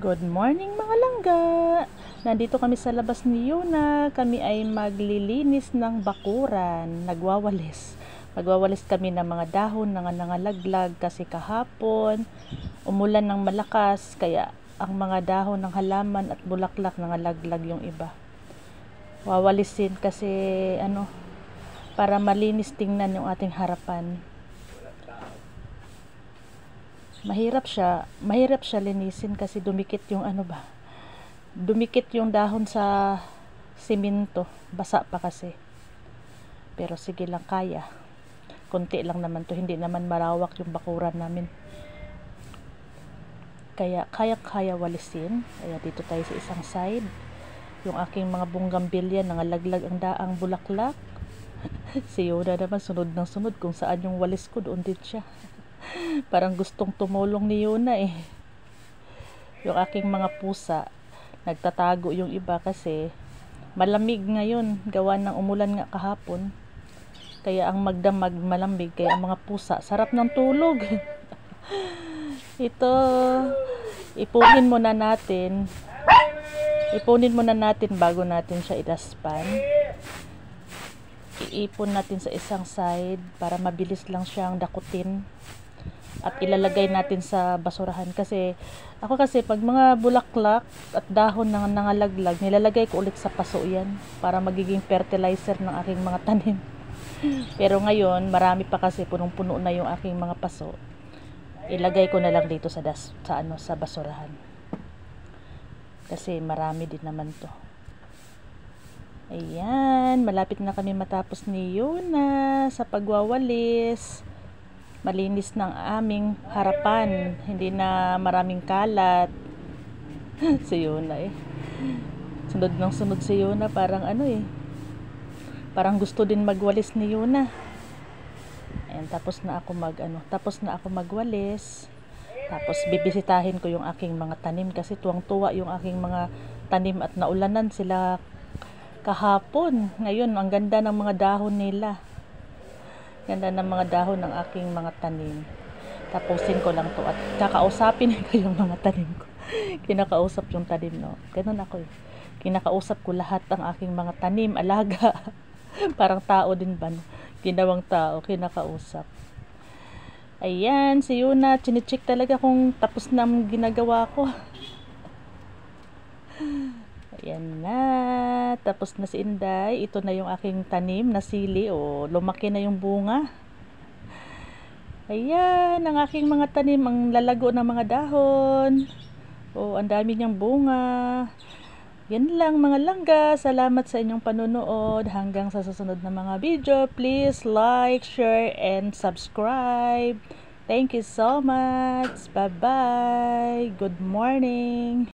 Good morning mga langga! Nandito kami sa labas ni Yuna. Kami ay maglilinis ng bakuran. Magwawalis kami ng mga dahon na nangalaglag kasi kahapon umulan ng malakas kaya ang mga dahon ng halaman at bulaklak nangalaglag yung iba. Wawalisin kasi para malinis tingnan yung ating harapan. Mahirap siya linisin kasi dumikit yung dumikit yung dahon sa simento, basa pa kasi. Pero sige lang, kaya. Konti lang naman to, hindi naman marawak yung bakuran namin. Kaya kaya walisin. Kaya dito tayo sa isang side. Yung aking mga bunggambilya nangalaglag ang daang bulaklak. Si Yoda naman sunod ng sunod, kung saan yung walis ko doon din siya. Parang gustong tumulong ni Yuna eh. Yung aking mga pusa nagtatago yung iba kasi malamig ngayon, gawa ng umulan nga kahapon. Kaya ang magdamag malamig, kaya ang mga pusa sarap ng tulog. Ito, ipunin muna natin bago natin siya idaspan. Iipon natin sa isang side para mabilis lang siyang dakutin at ilalagay natin sa basurahan. Kasi pag mga bulaklak at dahon na nangalaglag, nilalagay ko ulit sa paso yan para magiging fertilizer ng aking mga tanim. Pero ngayon marami pa kasi, punong-puno na yung aking mga paso. Ilagay ko na lang dito sa basurahan kasi marami din naman to. Ayan, malapit na kami matapos ni Yuna sa pagwawalis. Malinis ng aming harapan, hindi na maraming kalat. Si Yuna sunod si Yuna, parang parang gusto din magwalis ni Yuna. Ayan, tapos na ako magwalis. Tapos bibisitahin ko yung aking mga tanim kasi tuwang-tuwa yung aking mga tanim at naulanan sila kahapon. Ngayon ang ganda ng mga dahon nila. Ganda ng mga dahon ng aking mga tanim. Tapusin ko lang to at kakausapin ko yung mga tanim ko. Kinakausap yung tanim, no? Ganun ako eh. Kinakausap ko lahat ang aking mga tanim, alaga. Parang tao din ba? Ginawang tao, kinakausap. Ayan, si Yuna, chine-check talaga kung tapos na ang ginagawa ko. Ayan na, tapos na si Inday. Ito na yung aking tanim na sili. Lumaki na yung bunga. Ayan, ang aking mga tanim, ang lalago ng mga dahon. Ang dami niyang bunga. Yan lang mga langga. Salamat sa inyong panonood. Hanggang sa susunod na mga video. Please like, share, and subscribe. Thank you so much. Bye-bye. Good morning.